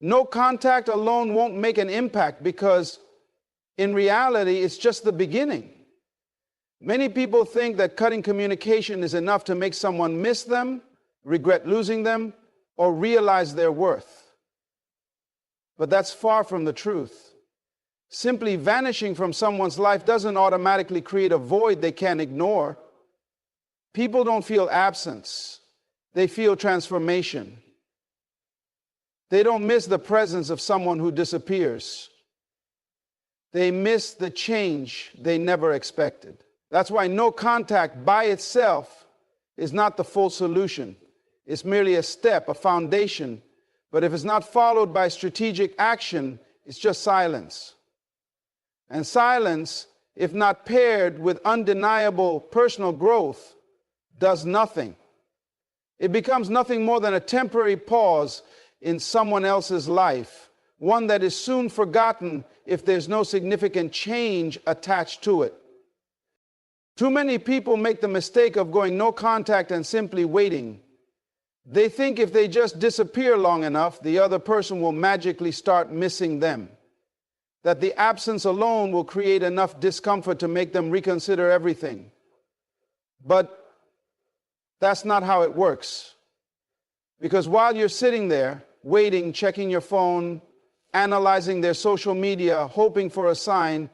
No contact alone won't make an impact because in reality, it's just the beginning. Many people think that cutting communication is enough to make someone miss them, regret losing them, or realize their worth. But that's far from the truth. Simply vanishing from someone's life doesn't automatically create a void they can't ignore. People don't feel absence. They feel transformation. They don't miss the presence of someone who disappears. They miss the change they never expected. That's why no contact by itself is not the full solution. It's merely a step, a foundation. But if it's not followed by strategic action, it's just silence. And silence, if not paired with undeniable personal growth, does nothing. It becomes nothing more than a temporary pause in someone else's life, one that is soon forgotten if there's no significant change attached to it. Too many people make the mistake of going no contact and simply waiting. They think if they just disappear long enough, the other person will magically start missing them. That the absence alone will create enough discomfort to make them reconsider everything. But that's not how it works. Because while you're sitting there, waiting, checking your phone, analyzing their social media, hoping for a sign,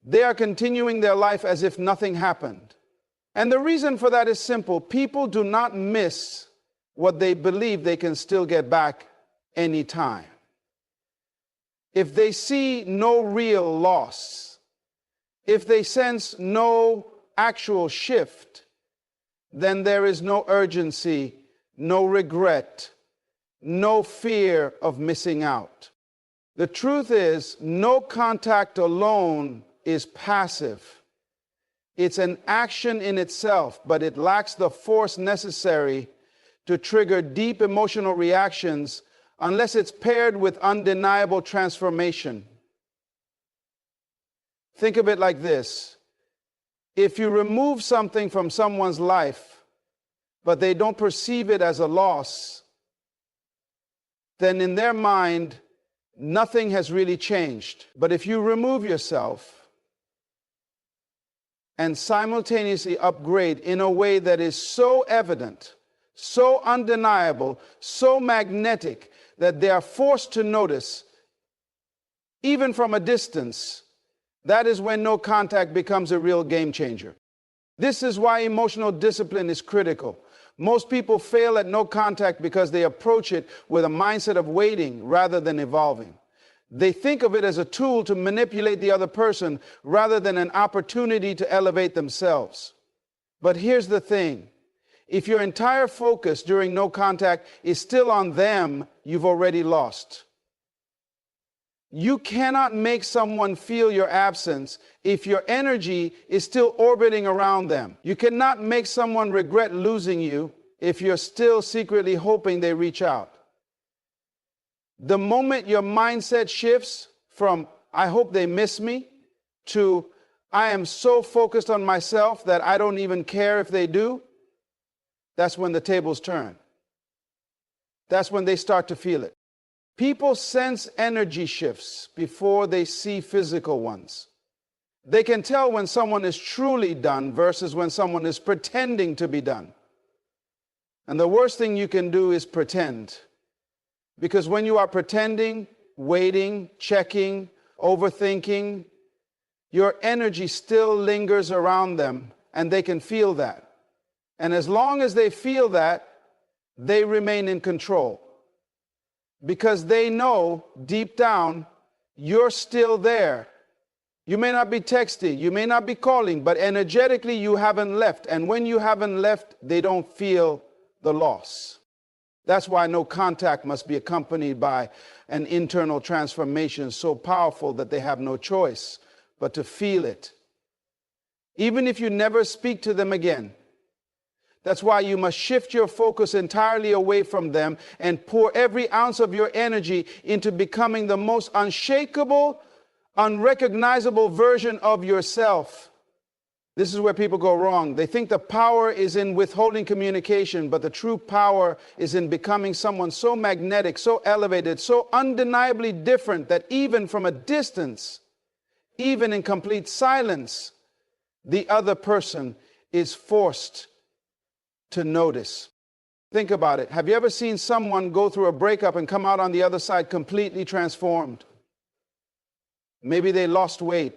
they are continuing their life as if nothing happened. And the reason for that is simple. People do not miss what they believe they can still get back anytime. If they see no real loss, if they sense no actual shift, then there is no urgency, no regret, no fear of missing out. The truth is, no contact alone is passive. It's an action in itself, but it lacks the force necessary to trigger deep emotional reactions unless it's paired with undeniable transformation. Think of it like this. If you remove something from someone's life, but they don't perceive it as a loss, then in their mind, nothing has really changed. But if you remove yourself and simultaneously upgrade in a way that is so evident, so undeniable, so magnetic, that they are forced to notice, even from a distance, that is when no contact becomes a real game changer. This is why emotional discipline is critical. Most people fail at no contact because they approach it with a mindset of waiting rather than evolving. They think of it as a tool to manipulate the other person rather than an opportunity to elevate themselves. But here's the thing. If your entire focus during no contact is still on them, you've already lost. You cannot make someone feel your absence if your energy is still orbiting around them. You cannot make someone regret losing you if you're still secretly hoping they reach out. The moment your mindset shifts from, I hope they miss me, to, I am so focused on myself that I don't even care if they do, that's when the tables turn. That's when they start to feel it. People sense energy shifts before they see physical ones. They can tell when someone is truly done versus when someone is pretending to be done. And the worst thing you can do is pretend. Because when you are pretending, waiting, checking, overthinking, your energy still lingers around them, and they can feel that. And as long as they feel that, they remain in control. Because they know deep down, you're still there. You may not be texting, you may not be calling, but energetically you haven't left. And when you haven't left, they don't feel the loss. That's why no contact must be accompanied by an internal transformation so powerful that they have no choice but to feel it. Even if you never speak to them again. That's why you must shift your focus entirely away from them and pour every ounce of your energy into becoming the most unshakable, unrecognizable version of yourself. This is where people go wrong. They think the power is in withholding communication, but the true power is in becoming someone so magnetic, so elevated, so undeniably different that even from a distance, even in complete silence, the other person is forced to notice. Think about it. Have you ever seen someone go through a breakup and come out on the other side completely transformed? Maybe they lost weight,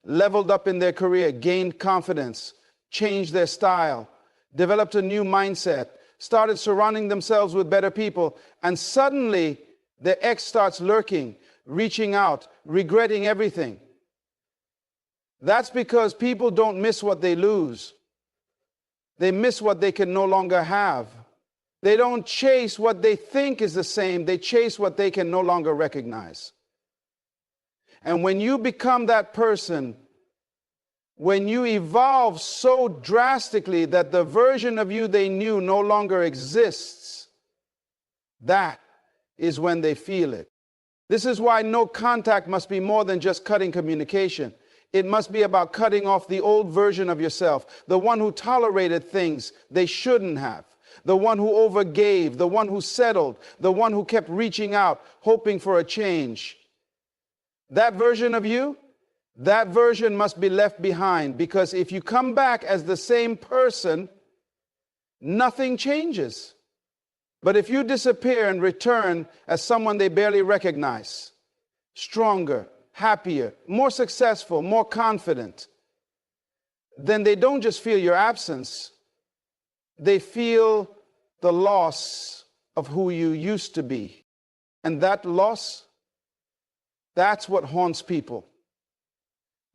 leveled up in their career, gained confidence, changed their style, developed a new mindset, started surrounding themselves with better people, and suddenly their ex starts lurking, reaching out, regretting everything. That's because people don't miss what they lose. They miss what they can no longer have. They don't chase what they think is the same. They chase what they can no longer recognize. And when you become that person, when you evolve so drastically that the version of you they knew no longer exists, that is when they feel it. This is why no contact must be more than just cutting communication. It must be about cutting off the old version of yourself, the one who tolerated things they shouldn't have, the one who overgave, the one who settled, the one who kept reaching out, hoping for a change. That version of you, that version must be left behind, because if you come back as the same person, nothing changes. But if you disappear and return as someone they barely recognize, stronger, happier, more successful, more confident, then they don't just feel your absence, they feel the loss of who you used to be. And that loss, that's what haunts people.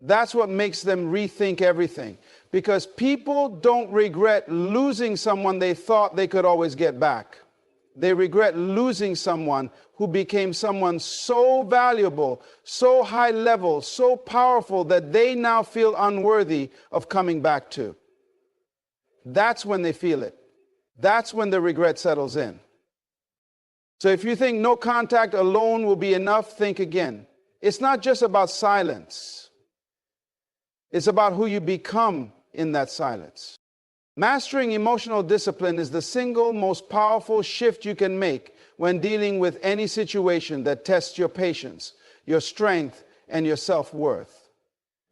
That's what makes them rethink everything. Because people don't regret losing someone they thought they could always get back. They regret losing someone who became someone so valuable, so high level, so powerful that they now feel unworthy of coming back to. That's when they feel it. That's when the regret settles in. So if you think no contact alone will be enough, think again. It's not just about silence. It's about who you become in that silence. Mastering emotional discipline is the single most powerful shift you can make when dealing with any situation that tests your patience, your strength, and your self-worth.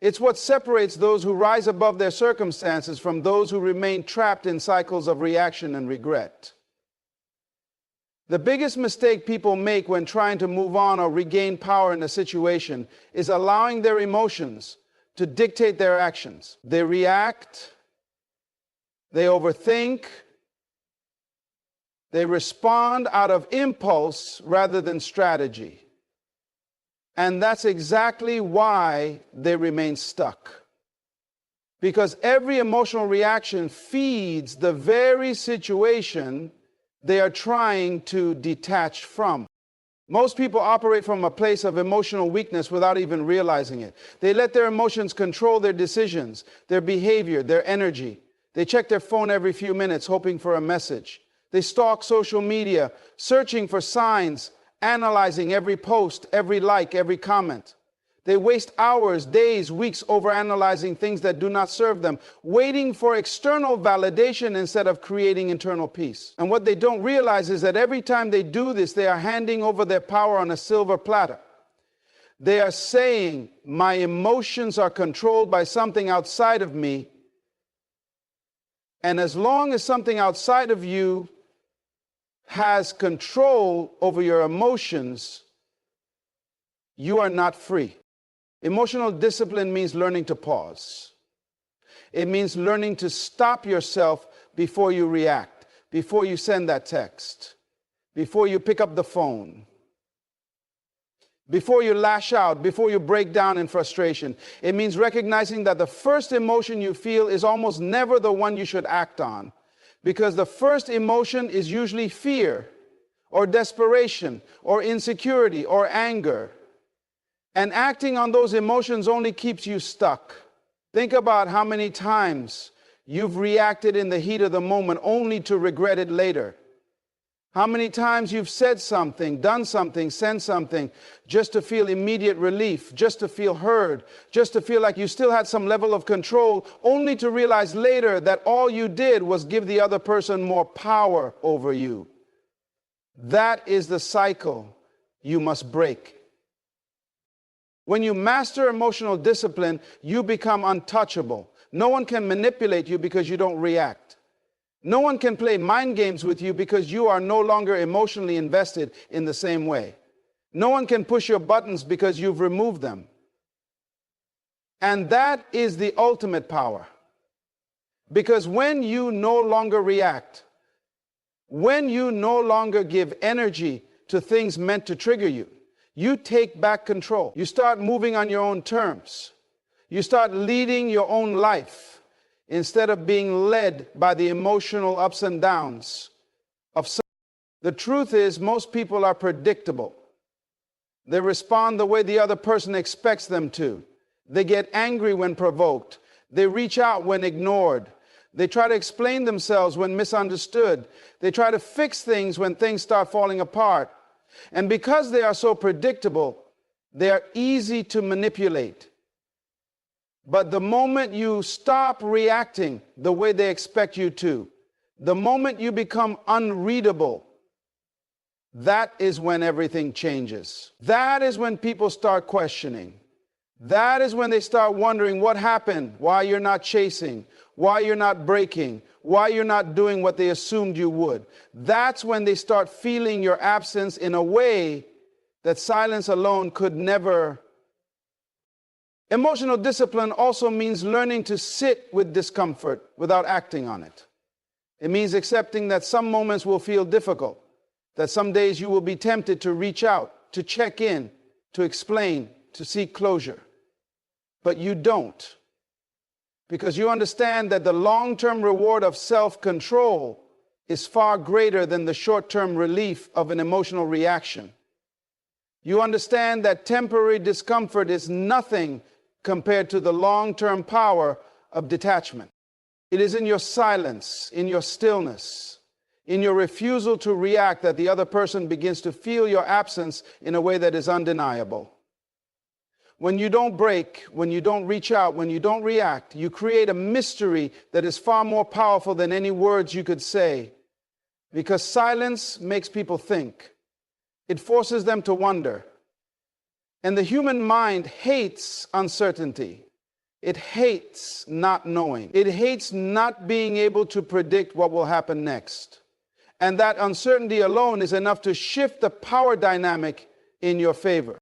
It's what separates those who rise above their circumstances from those who remain trapped in cycles of reaction and regret. The biggest mistake people make when trying to move on or regain power in a situation is allowing their emotions to dictate their actions. They react, they overthink, they respond out of impulse rather than strategy. And that's exactly why they remain stuck. Because every emotional reaction feeds the very situation they are trying to detach from. Most people operate from a place of emotional weakness without even realizing it. They let their emotions control their decisions, their behavior, their energy. They check their phone every few minutes, hoping for a message. They stalk social media, searching for signs, analyzing every post, every like, every comment. They waste hours, days, weeks overanalyzing things that do not serve them, waiting for external validation instead of creating internal peace. And what they don't realize is that every time they do this, they are handing over their power on a silver platter. They are saying, my emotions are controlled by something outside of me. And as long as something outside of you has control over your emotions, you are not free. Emotional discipline means learning to pause. It means learning to stop yourself before you react, before you send that text, before you pick up the phone, before you lash out, before you break down in frustration. It means recognizing that the first emotion you feel is almost never the one you should act on, because the first emotion is usually fear or desperation or insecurity or anger. And acting on those emotions only keeps you stuck. Think about how many times you've reacted in the heat of the moment only to regret it later. How many times you've said something, done something, sent something just to feel immediate relief, just to feel heard, just to feel like you still had some level of control, only to realize later that all you did was give the other person more power over you. That is the cycle you must break. When you master emotional discipline, you become untouchable. No one can manipulate you because you don't react. No one can play mind games with you because you are no longer emotionally invested in the same way. No one can push your buttons because you've removed them. And that is the ultimate power. Because when you no longer react, when you no longer give energy to things meant to trigger you, you take back control. You start moving on your own terms. You start leading your own life, instead of being led by the emotional ups and downs of some. The truth is, most people are predictable. They respond the way the other person expects them to. They get angry when provoked. They reach out when ignored. They try to explain themselves when misunderstood. They try to fix things when things start falling apart. And because they are so predictable, they are easy to manipulate. But the moment you stop reacting the way they expect you to, the moment you become unreadable, that is when everything changes. That is when people start questioning. That is when they start wondering what happened, why you're not chasing, why you're not breaking, why you're not doing what they assumed you would. That's when they start feeling your absence in a way that silence alone could never. Emotional discipline also means learning to sit with discomfort without acting on it. It means accepting that some moments will feel difficult, that some days you will be tempted to reach out, to check in, to explain, to seek closure. But you don't, because you understand that the long-term reward of self-control is far greater than the short-term relief of an emotional reaction. You understand that temporary discomfort is nothing compared to the long-term power of detachment. It is in your silence, in your stillness, in your refusal to react that the other person begins to feel your absence in a way that is undeniable. When you don't break, when you don't reach out, when you don't react, you create a mystery that is far more powerful than any words you could say. Because silence makes people think. It forces them to wonder. And the human mind hates uncertainty. It hates not knowing. It hates not being able to predict what will happen next. And that uncertainty alone is enough to shift the power dynamic in your favor.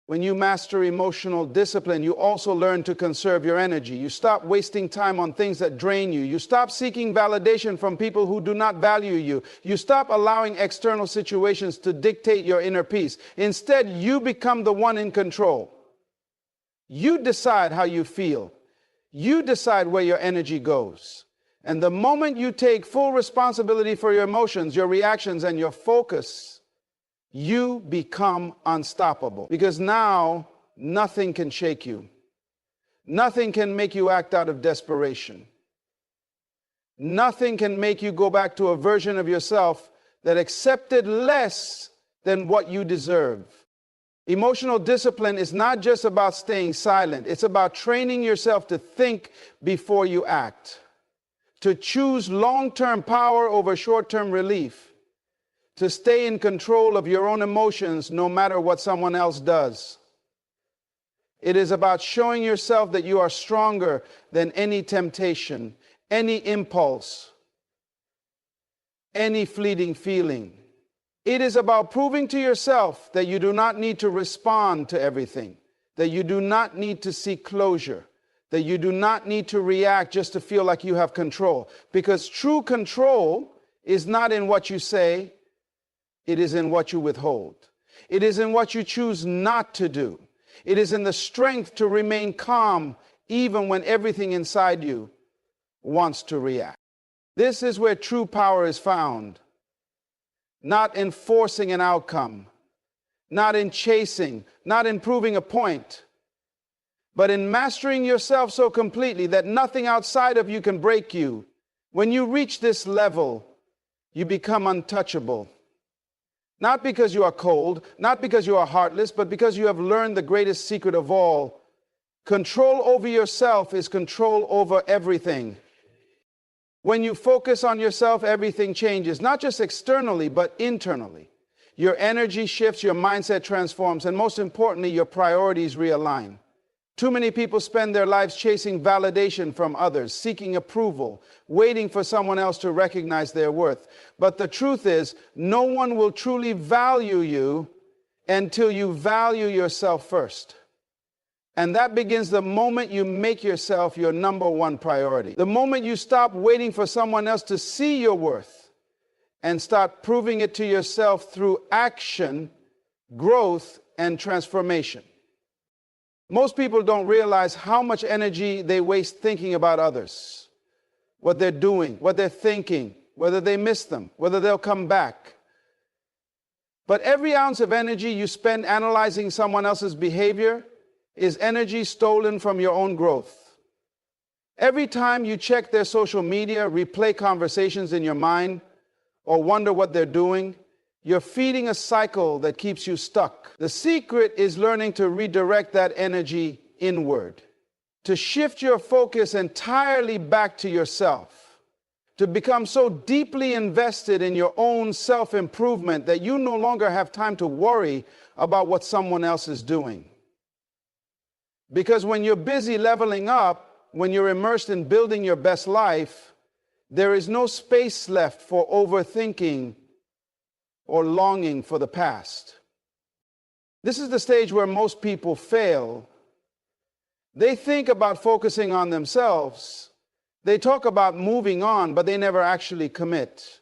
When you master emotional discipline, you also learn to conserve your energy. You stop wasting time on things that drain you. You stop seeking validation from people who do not value you. You stop allowing external situations to dictate your inner peace. Instead, you become the one in control. You decide how you feel. You decide where your energy goes. And the moment you take full responsibility for your emotions, your reactions, and your focus, you become unstoppable. Because now, nothing can shake you. Nothing can make you act out of desperation. Nothing can make you go back to a version of yourself that accepted less than what you deserve. Emotional discipline is not just about staying silent. It's about training yourself to think before you act, to choose long-term power over short-term relief, to stay in control of your own emotions no matter what someone else does. It is about showing yourself that you are stronger than any temptation, any impulse, any fleeting feeling. It is about proving to yourself that you do not need to respond to everything, that you do not need to seek closure, that you do not need to react just to feel like you have control. Because true control is not in what you say, it is in what you withhold. It is in what you choose not to do. It is in the strength to remain calm even when everything inside you wants to react. This is where true power is found. Not in forcing an outcome, not in chasing, not in proving a point, but in mastering yourself so completely that nothing outside of you can break you. When you reach this level, you become untouchable. Not because you are cold, not because you are heartless, but because you have learned the greatest secret of all. Control over yourself is control over everything. When you focus on yourself, everything changes, not just externally, but internally. Your energy shifts, your mindset transforms, and most importantly, your priorities realign. Too many people spend their lives chasing validation from others, seeking approval, waiting for someone else to recognize their worth. But the truth is, no one will truly value you until you value yourself first. And that begins the moment you make yourself your number one priority. The moment you stop waiting for someone else to see your worth and start proving it to yourself through action, growth, and transformation. Most people don't realize how much energy they waste thinking about others, what they're doing, what they're thinking, whether they miss them, whether they'll come back. But every ounce of energy you spend analyzing someone else's behavior is energy stolen from your own growth. Every time you check their social media, replay conversations in your mind, or wonder what they're doing, you're feeding a cycle that keeps you stuck. The secret is learning to redirect that energy inward, to shift your focus entirely back to yourself, to become so deeply invested in your own self-improvement that you no longer have time to worry about what someone else is doing. Because when you're busy leveling up, when you're immersed in building your best life, there is no space left for overthinking or longing for the past. This is the stage where most people fail. They think about focusing on themselves. They talk about moving on, but they never actually commit.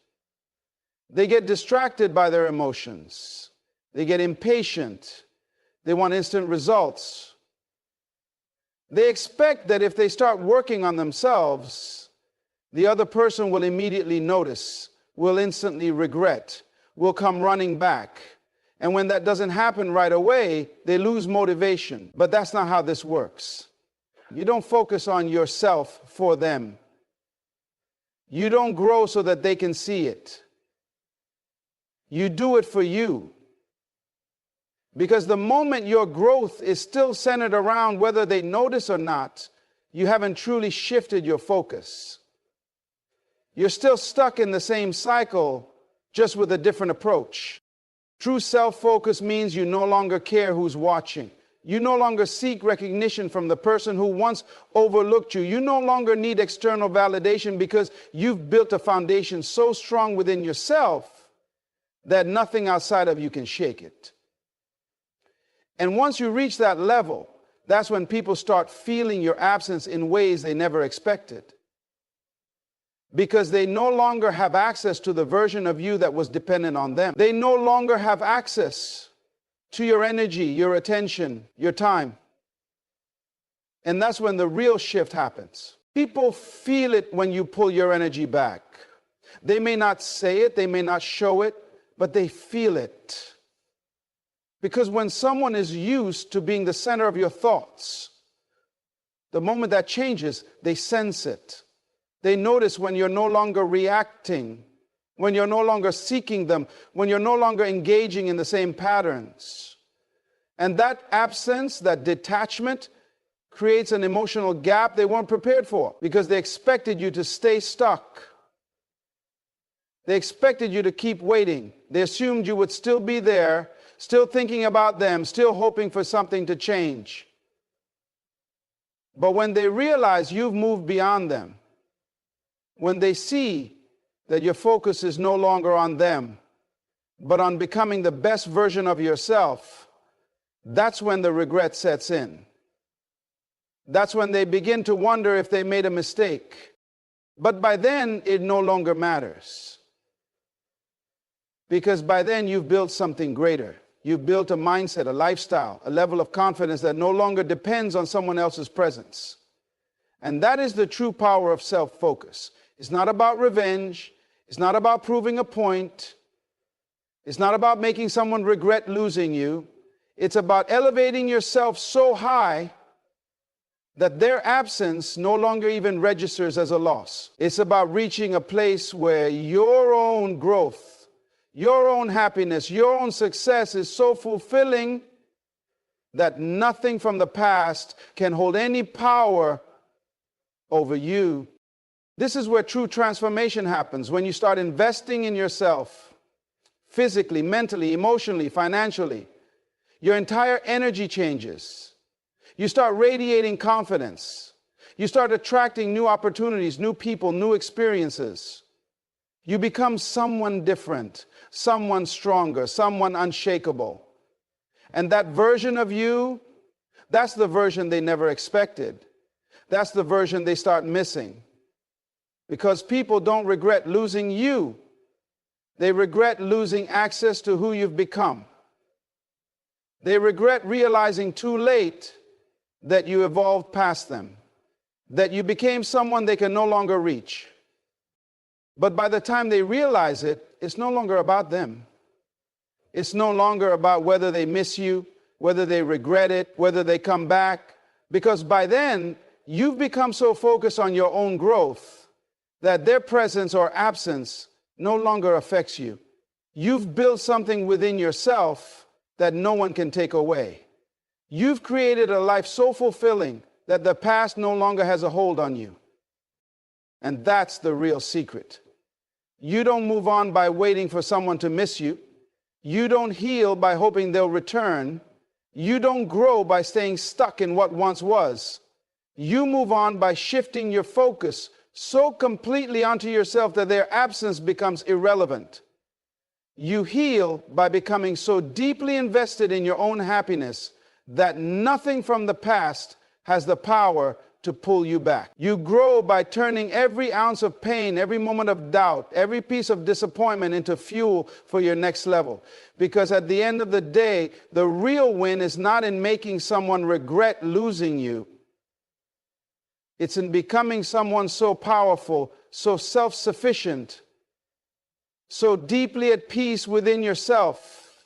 They get distracted by their emotions. They get impatient. They want instant results. They expect that if they start working on themselves, the other person will immediately notice, will instantly regret, will come running back. And when that doesn't happen right away, they lose motivation. But that's not how this works. You don't focus on yourself for them. You don't grow so that they can see it. You do it for you. Because the moment your growth is still centered around whether they notice or not, you haven't truly shifted your focus. You're still stuck in the same cycle, just with a different approach. True self-focus means you no longer care who's watching. You no longer seek recognition from the person who once overlooked you. You no longer need external validation because you've built a foundation so strong within yourself that nothing outside of you can shake it. And once you reach that level, that's when people start feeling your absence in ways they never expected. Because they no longer have access to the version of you that was dependent on them. They no longer have access to your energy, your attention, your time. And that's when the real shift happens. People feel it when you pull your energy back. They may not say it, they may not show it, but they feel it. Because when someone is used to being the center of your thoughts, the moment that changes, they sense it. They notice when you're no longer reacting, when you're no longer seeking them, when you're no longer engaging in the same patterns. And that absence, that detachment, creates an emotional gap they weren't prepared for because they expected you to stay stuck. They expected you to keep waiting. They assumed you would still be there, still thinking about them, still hoping for something to change. But when they realize you've moved beyond them, when they see that your focus is no longer on them, but on becoming the best version of yourself, that's when the regret sets in. That's when they begin to wonder if they made a mistake. But by then, it no longer matters. Because by then, you've built something greater. You've built a mindset, a lifestyle, a level of confidence that no longer depends on someone else's presence. And that is the true power of self-focus. It's not about revenge. It's not about proving a point. It's not about making someone regret losing you. It's about elevating yourself so high that their absence no longer even registers as a loss. It's about reaching a place where your own growth, your own happiness, your own success is so fulfilling that nothing from the past can hold any power over you. This is where true transformation happens, when you start investing in yourself, physically, mentally, emotionally, financially. Your entire energy changes. You start radiating confidence. You start attracting new opportunities, new people, new experiences. You become someone different, someone stronger, someone unshakable. And that version of you, that's the version they never expected. That's the version they start missing. Because people don't regret losing you. They regret losing access to who you've become. They regret realizing too late that you evolved past them, that you became someone they can no longer reach. But by the time they realize it, it's no longer about them. It's no longer about whether they miss you, whether they regret it, whether they come back. Because by then, you've become so focused on your own growth that their presence or absence no longer affects you. You've built something within yourself that no one can take away. You've created a life so fulfilling that the past no longer has a hold on you. And that's the real secret. You don't move on by waiting for someone to miss you. You don't heal by hoping they'll return. You don't grow by staying stuck in what once was. You move on by shifting your focus so completely onto yourself that their absence becomes irrelevant. You heal by becoming so deeply invested in your own happiness that nothing from the past has the power to pull you back. You grow by turning every ounce of pain, every moment of doubt, every piece of disappointment into fuel for your next level. Because at the end of the day, the real win is not in making someone regret losing you. It's in becoming someone so powerful, so self-sufficient, so deeply at peace within yourself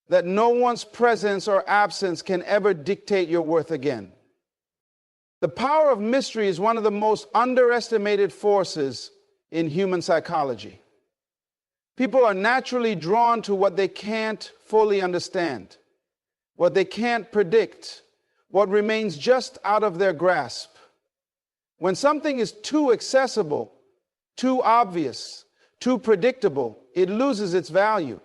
that no one's presence or absence can ever dictate your worth again. The power of mystery is one of the most underestimated forces in human psychology. People are naturally drawn to what they can't fully understand, what they can't predict, what remains just out of their grasp. When something is too accessible, too obvious, too predictable, it loses its value.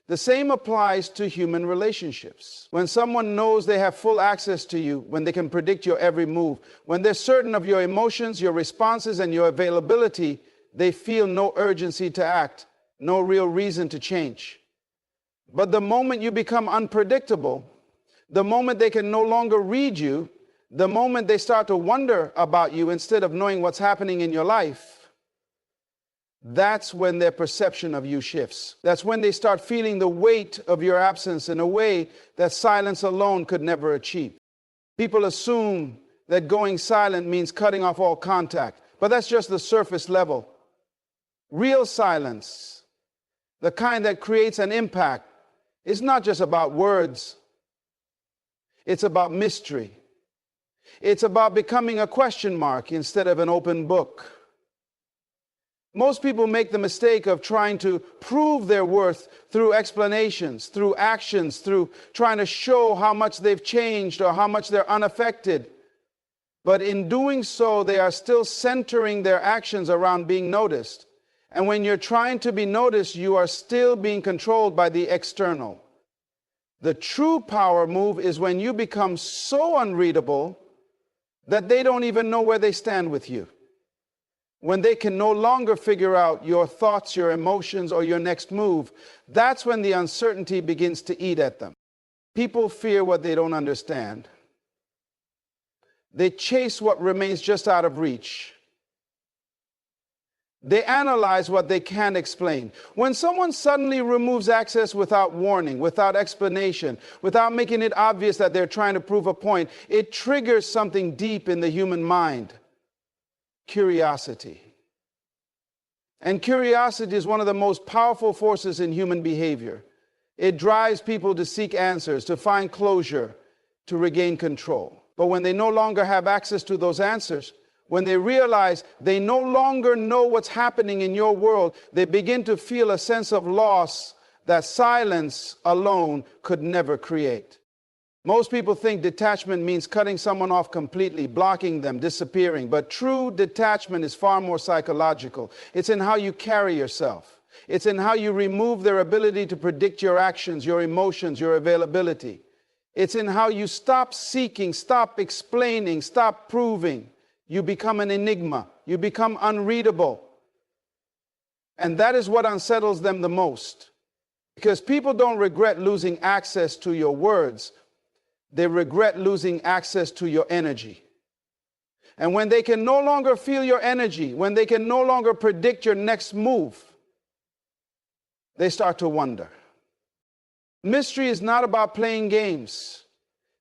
The same applies to human relationships. When someone knows they have full access to you, when they can predict your every move, when they're certain of your emotions, your responses, and your availability, they feel no urgency to act, no real reason to change. But the moment you become unpredictable, the moment they can no longer read you, the moment they start to wonder about you instead of knowing what's happening in your life, that's when their perception of you shifts. That's when they start feeling the weight of your absence in a way that silence alone could never achieve. People assume that going silent means cutting off all contact, but that's just the surface level. Real silence, the kind that creates an impact, is not just about words. It's about mystery. It's about becoming a question mark instead of an open book. Most people make the mistake of trying to prove their worth through explanations, through actions, through trying to show how much they've changed or how much they're unaffected. But in doing so, they are still centering their actions around being noticed. And when you're trying to be noticed, you are still being controlled by the external. The true power move is when you become so unreadable that they don't even know where they stand with you. When they can no longer figure out your thoughts, your emotions, or your next move, that's when the uncertainty begins to eat at them. People fear what they don't understand. They chase what remains just out of reach. They analyze what they can't explain. When someone suddenly removes access without warning, without explanation, without making it obvious that they're trying to prove a point, it triggers something deep in the human mind. Curiosity. And curiosity is one of the most powerful forces in human behavior. It drives people to seek answers, to find closure, to regain control. But when they no longer have access to those answers, when they realize they no longer know what's happening in your world, they begin to feel a sense of loss that silence alone could never create. Most people think detachment means cutting someone off completely, blocking them, disappearing. But true detachment is far more psychological. It's in how you carry yourself. It's in how you remove their ability to predict your actions, your emotions, your availability. It's in how you stop seeking, stop explaining, stop proving. You become an enigma. You become unreadable. And that is what unsettles them the most. Because people don't regret losing access to your words. They regret losing access to your energy. And when they can no longer feel your energy, when they can no longer predict your next move, they start to wonder. Mystery is not about playing games.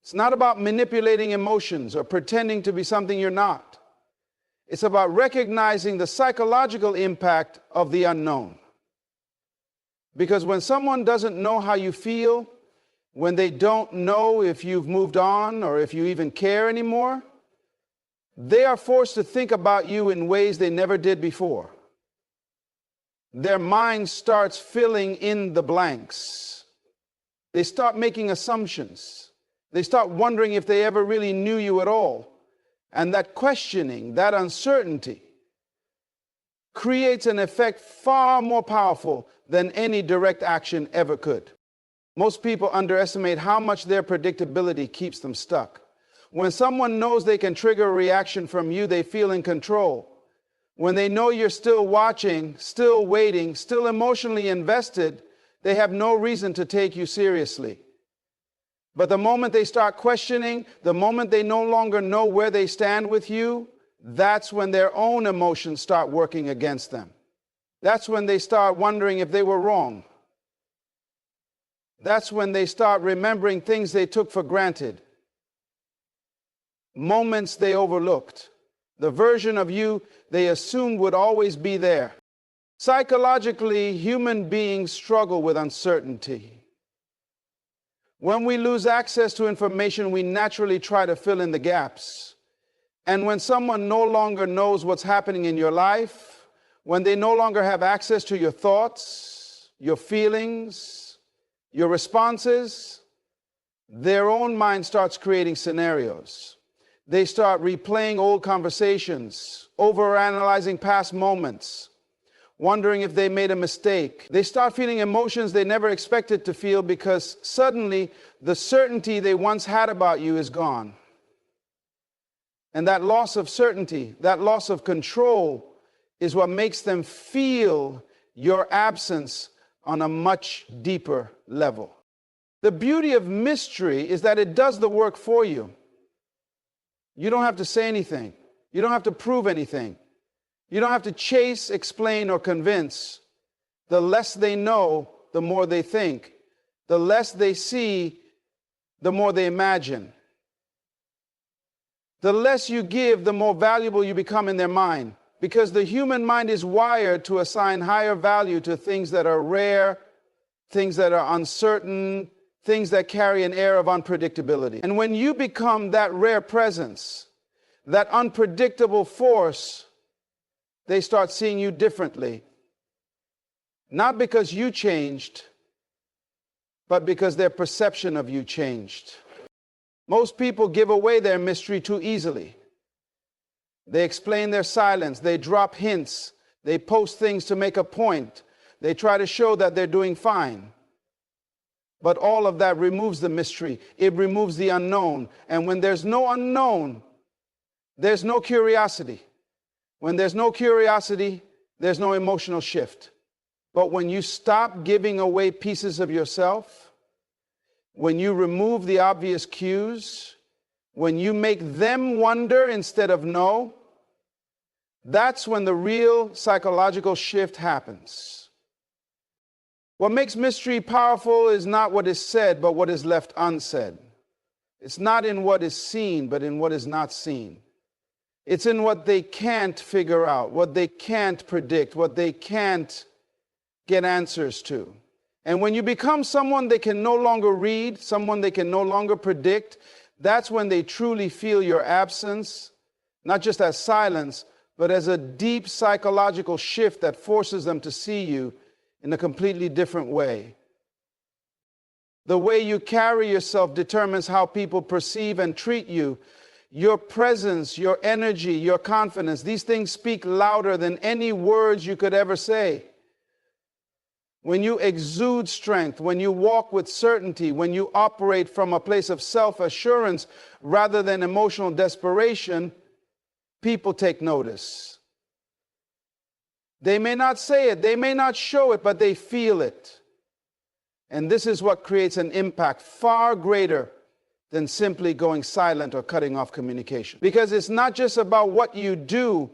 It's not about manipulating emotions or pretending to be something you're not. It's about recognizing the psychological impact of the unknown. Because when someone doesn't know how you feel, when they don't know if you've moved on or if you even care anymore, they are forced to think about you in ways they never did before. Their mind starts filling in the blanks. They start making assumptions. They start wondering if they ever really knew you at all. And that questioning, that uncertainty, creates an effect far more powerful than any direct action ever could. Most people underestimate how much their predictability keeps them stuck. When someone knows they can trigger a reaction from you, they feel in control. When they know you're still watching, still waiting, still emotionally invested, they have no reason to take you seriously. But the moment they start questioning, the moment they no longer know where they stand with you, that's when their own emotions start working against them. That's when they start wondering if they were wrong. That's when they start remembering things they took for granted, moments they overlooked, the version of you they assumed would always be there. Psychologically, human beings struggle with uncertainty. When we lose access to information, we naturally try to fill in the gaps. And when someone no longer knows what's happening in your life, when they no longer have access to your thoughts, your feelings, your responses, their own mind starts creating scenarios. They start replaying old conversations, overanalyzing past moments, wondering if they made a mistake. They start feeling emotions they never expected to feel because suddenly the certainty they once had about you is gone. And that loss of certainty, that loss of control, is what makes them feel your absence on a much deeper level. The beauty of mystery is that it does the work for you. You don't have to say anything. You don't have to prove anything. You don't have to chase, explain, or convince. The less they know, the more they think. The less they see, the more they imagine. The less you give, the more valuable you become in their mind. Because the human mind is wired to assign higher value to things that are rare, things that are uncertain, things that carry an air of unpredictability. And when you become that rare presence, that unpredictable force, they start seeing you differently. Not because you changed, but because their perception of you changed. Most people give away their mystery too easily. They explain their silence. They drop hints. They post things to make a point. They try to show that they're doing fine. But all of that removes the mystery. It removes the unknown. And when there's no unknown, there's no curiosity. When there's no curiosity, there's no emotional shift. But when you stop giving away pieces of yourself, when you remove the obvious cues, when you make them wonder instead of know, that's when the real psychological shift happens. What makes mystery powerful is not what is said, but what is left unsaid. It's not in what is seen, but in what is not seen. It's in what they can't figure out, what they can't predict, what they can't get answers to. And when you become someone they can no longer read, someone they can no longer predict, that's when they truly feel your absence, not just as silence, but as a deep psychological shift that forces them to see you in a completely different way. The way you carry yourself determines how people perceive and treat you. Your presence, your energy, your confidence, these things speak louder than any words you could ever say. When you exude strength, when you walk with certainty, when you operate from a place of self-assurance rather than emotional desperation, people take notice. They may not say it, they may not show it, but they feel it. And this is what creates an impact far greater than simply going silent or cutting off communication. Because it's not just about what you do,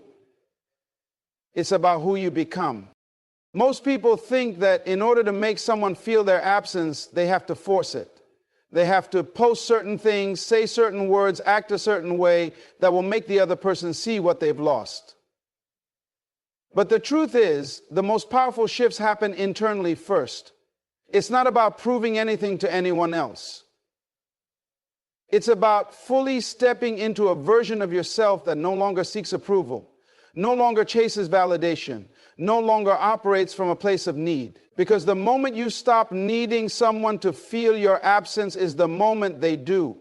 it's about who you become. Most people think that in order to make someone feel their absence, they have to force it. They have to post certain things, say certain words, act a certain way that will make the other person see what they've lost. But the truth is, the most powerful shifts happen internally first. It's not about proving anything to anyone else. It's about fully stepping into a version of yourself that no longer seeks approval, no longer chases validation, no longer operates from a place of need. Because the moment you stop needing someone to feel your absence is the moment they do.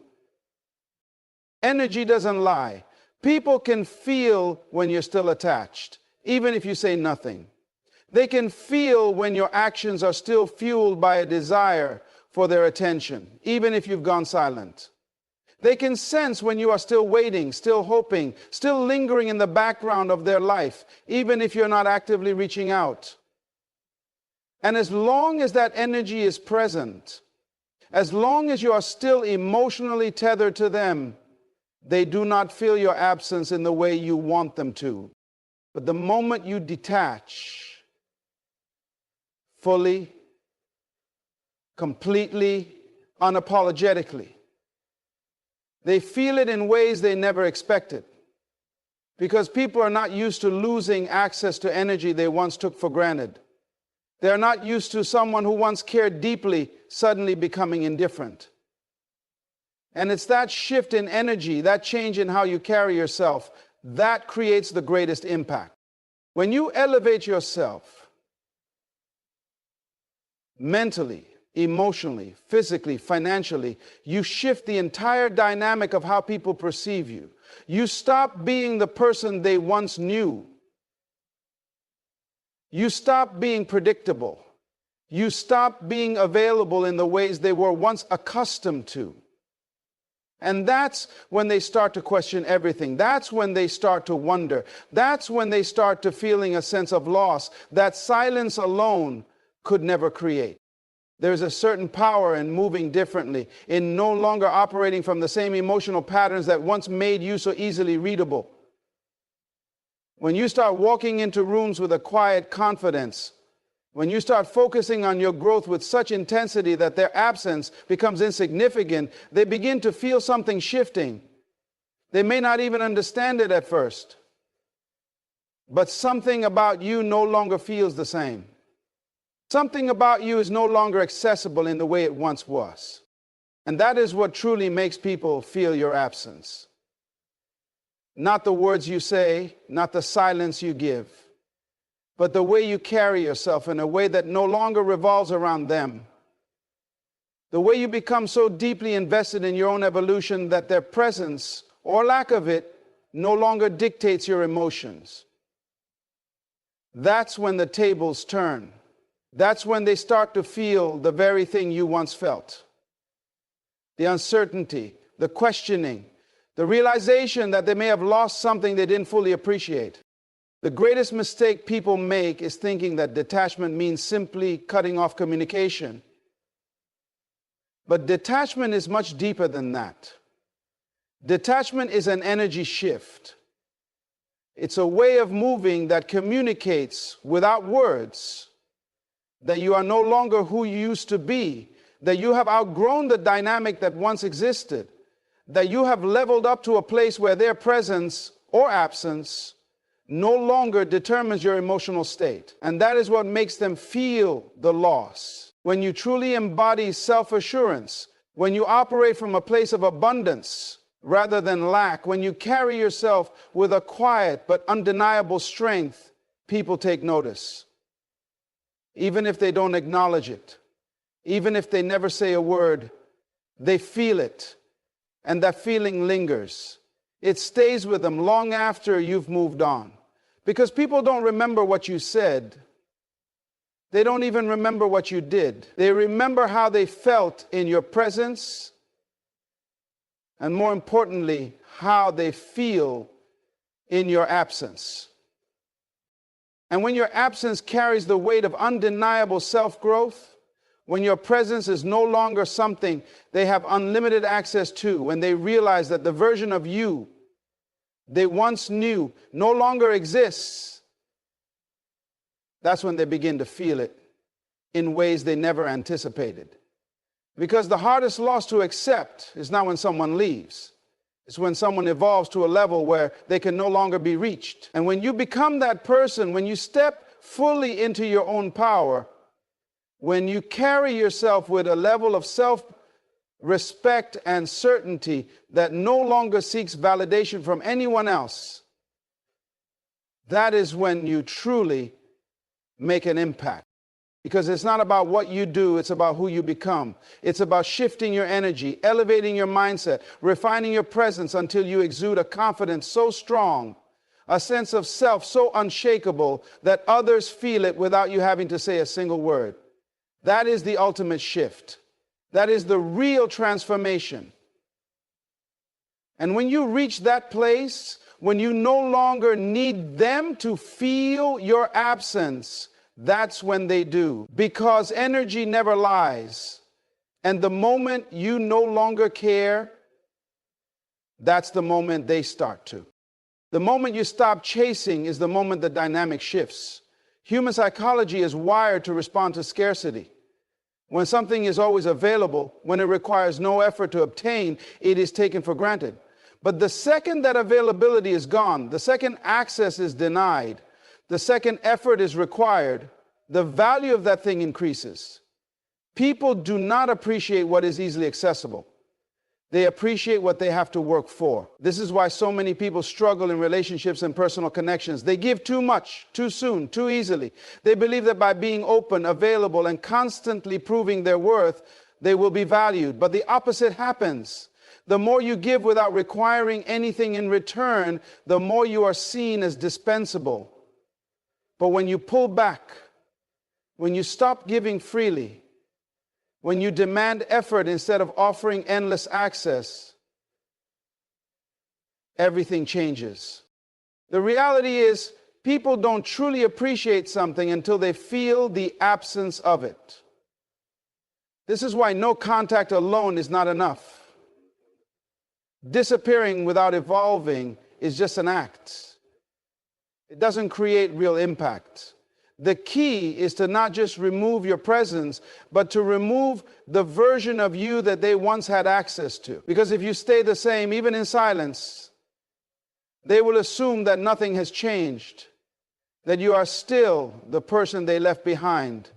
Energy doesn't lie. People can feel when you're still attached, even if you say nothing. They can feel when your actions are still fueled by a desire for their attention, even if you've gone silent. They can sense when you are still waiting, still hoping, still lingering in the background of their life, even if you're not actively reaching out. And as long as that energy is present, as long as you are still emotionally tethered to them, they do not feel your absence in the way you want them to. But the moment you detach, fully, completely, unapologetically, they feel it in ways they never expected. Because people are not used to losing access to energy they once took for granted. They're not used to someone who once cared deeply suddenly becoming indifferent. And it's that shift in energy, that change in how you carry yourself, that creates the greatest impact. When you elevate yourself mentally, emotionally, physically, financially, you shift the entire dynamic of how people perceive you. You stop being the person they once knew. You stop being predictable. You stop being available in the ways they were once accustomed to. And that's when they start to question everything. That's when they start to wonder. That's when they start to feeling a sense of loss that silence alone could never create. There's a certain power in moving differently, in no longer operating from the same emotional patterns that once made you so easily readable. When you start walking into rooms with a quiet confidence, when you start focusing on your growth with such intensity that their absence becomes insignificant, they begin to feel something shifting. They may not even understand it at first, but something about you no longer feels the same. Something about you is no longer accessible in the way it once was. And that is what truly makes people feel your absence. Not the words you say, not the silence you give, but the way you carry yourself in a way that no longer revolves around them. The way you become so deeply invested in your own evolution that their presence, or lack of it, no longer dictates your emotions. That's when the tables turn. That's when they start to feel the very thing you once felt. The uncertainty, the questioning, the realization that they may have lost something they didn't fully appreciate. The greatest mistake people make is thinking that detachment means simply cutting off communication. But detachment is much deeper than that. Detachment is an energy shift. It's a way of moving that communicates without words that you are no longer who you used to be, that you have outgrown the dynamic that once existed, that you have leveled up to a place where their presence or absence no longer determines your emotional state. And that is what makes them feel the loss. When you truly embody self-assurance, when you operate from a place of abundance, rather than lack, when you carry yourself with a quiet but undeniable strength, people take notice. Even if they don't acknowledge it, even if they never say a word, they feel it, and that feeling lingers. It stays with them long after you've moved on. Because people don't remember what you said. They don't even remember what you did. They remember how they felt in your presence, and more importantly, how they feel in your absence. And when your absence carries the weight of undeniable self-growth, when your presence is no longer something they have unlimited access to, when they realize that the version of you they once knew no longer exists, that's when they begin to feel it in ways they never anticipated. Because the hardest loss to accept is not when someone leaves. It's when someone evolves to a level where they can no longer be reached. And when you become that person, when you step fully into your own power, when you carry yourself with a level of self-respect and certainty that no longer seeks validation from anyone else, that is when you truly make an impact. Because it's not about what you do, it's about who you become. It's about shifting your energy, elevating your mindset, refining your presence until you exude a confidence so strong, a sense of self so unshakable that others feel it without you having to say a single word. That is the ultimate shift. That is the real transformation. And when you reach that place, when you no longer need them to feel your absence, that's when they do. Because energy never lies. And the moment you no longer care, that's the moment they start to. The moment you stop chasing is the moment the dynamic shifts. Human psychology is wired to respond to scarcity. When something is always available, when it requires no effort to obtain, it is taken for granted. But the second that availability is gone, the second access is denied, the second effort is required, the value of that thing increases. People do not appreciate what is easily accessible. They appreciate what they have to work for. This is why so many people struggle in relationships and personal connections. They give too much, too soon, too easily. They believe that by being open, available, and constantly proving their worth, they will be valued. But the opposite happens. The more you give without requiring anything in return, the more you are seen as dispensable. But when you pull back, when you stop giving freely, when you demand effort instead of offering endless access, everything changes. The reality is, people don't truly appreciate something until they feel the absence of it. This is why no contact alone is not enough. Disappearing without evolving is just an act. It doesn't create real impact. The key is to not just remove your presence, but to remove the version of you that they once had access to. Because if you stay the same, even in silence, they will assume that nothing has changed, that you are still the person they left behind,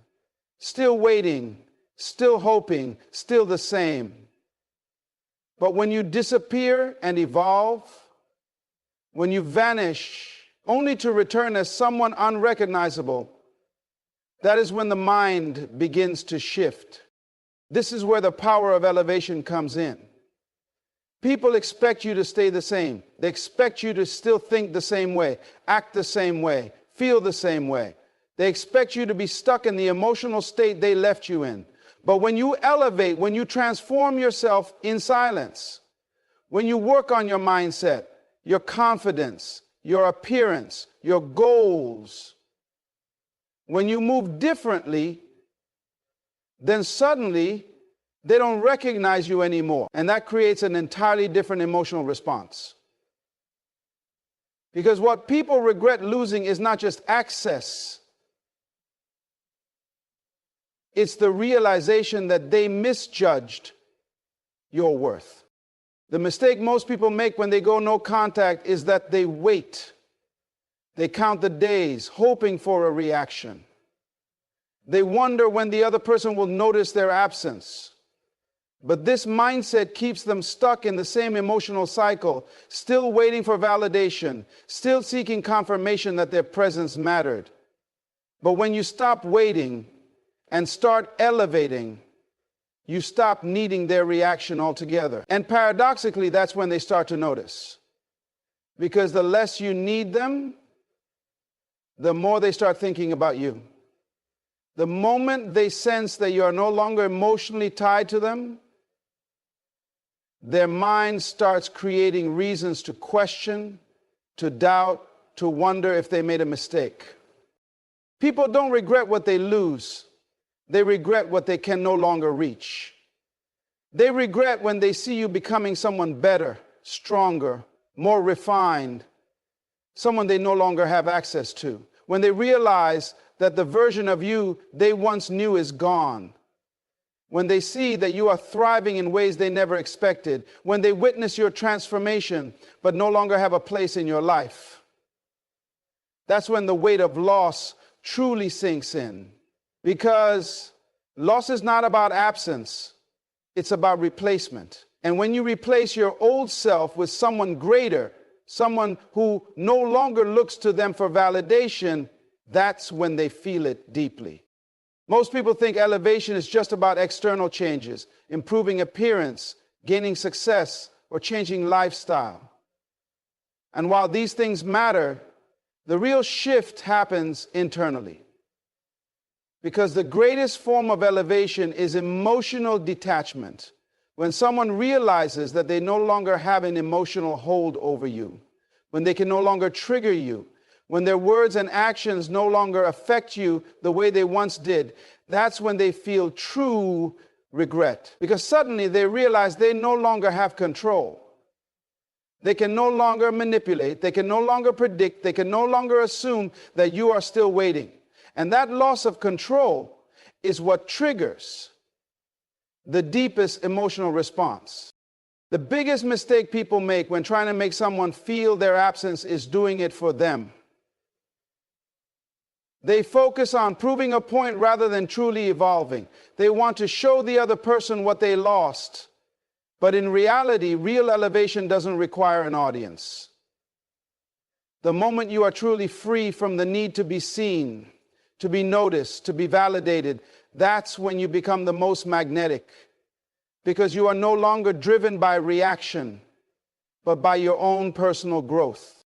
still waiting, still hoping, still the same. But when you disappear and evolve, when you vanish, only to return as someone unrecognizable, that is when the mind begins to shift. This is where the power of elevation comes in. People expect you to stay the same. They expect you to still think the same way, act the same way, feel the same way. They expect you to be stuck in the emotional state they left you in. But when you elevate, when you transform yourself in silence, when you work on your mindset, your confidence, your appearance, your goals, when you move differently, then suddenly they don't recognize you anymore. And that creates an entirely different emotional response. Because what people regret losing is not just access. It's the realization that they misjudged your worth. The mistake most people make when they go no contact is that they wait. They count the days, hoping for a reaction. They wonder when the other person will notice their absence. But this mindset keeps them stuck in the same emotional cycle, still waiting for validation, still seeking confirmation that their presence mattered. But when you stop waiting and start elevating, you stop needing their reaction altogether. And paradoxically, that's when they start to notice. Because the less you need them, the more they start thinking about you. The moment they sense that you are no longer emotionally tied to them, their mind starts creating reasons to question, to doubt, to wonder if they made a mistake. People don't regret what they lose. They regret what they can no longer reach. They regret when they see you becoming someone better, stronger, more refined, someone they no longer have access to. When they realize that the version of you they once knew is gone. When they see that you are thriving in ways they never expected. When they witness your transformation but no longer have a place in your life. That's when the weight of loss truly sinks in. Because loss is not about absence, it's about replacement. And when you replace your old self with someone greater, someone who no longer looks to them for validation, that's when they feel it deeply. Most people think elevation is just about external changes, improving appearance, gaining success, or changing lifestyle. And while these things matter, the real shift happens internally. Because the greatest form of elevation is emotional detachment. When someone realizes that they no longer have an emotional hold over you, when they can no longer trigger you, when their words and actions no longer affect you the way they once did, that's when they feel true regret. Because suddenly they realize they no longer have control. They can no longer manipulate, they can no longer predict, they can no longer assume that you are still waiting. And that loss of control is what triggers the deepest emotional response. The biggest mistake people make when trying to make someone feel their absence is doing it for them. They focus on proving a point rather than truly evolving. They want to show the other person what they lost. But in reality, real elevation doesn't require an audience. The moment you are truly free from the need to be seen, to be noticed, to be validated, that's when you become the most magnetic. Because you are no longer driven by reaction, but by your own personal growth.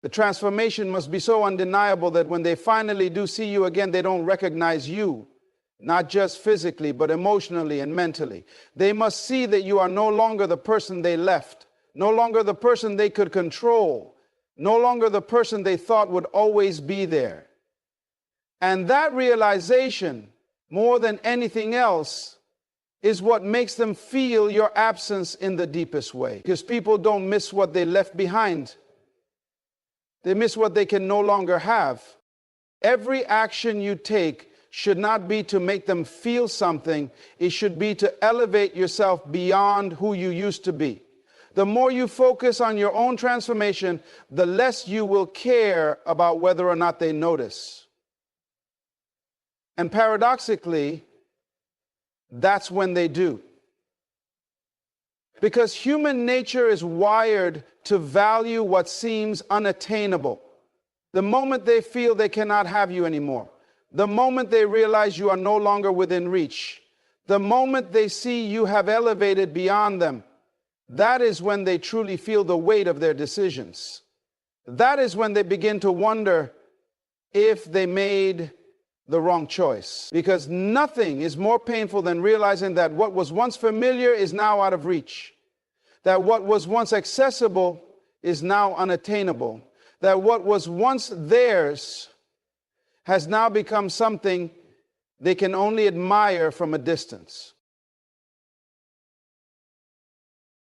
The transformation must be so undeniable that when they finally do see you again, they don't recognize you, not just physically, but emotionally and mentally. They must see that you are no longer the person they left, no longer the person they could control, no longer the person they thought would always be there. And that realization, more than anything else, is what makes them feel your absence in the deepest way. Because people don't miss what they left behind. They miss what they can no longer have. Every action you take should not be to make them feel something. It should be to elevate yourself beyond who you used to be. The more you focus on your own transformation, the less you will care about whether or not they notice. And paradoxically, that's when they do. Because human nature is wired to value what seems unattainable. The moment they feel they cannot have you anymore, the moment they realize you are no longer within reach, the moment they see you have elevated beyond them, that is when they truly feel the weight of their decisions. That is when they begin to wonder if they made the wrong choice. Because nothing is more painful than realizing that what was once familiar is now out of reach. That what was once accessible is now unattainable. That what was once theirs has now become something they can only admire from a distance.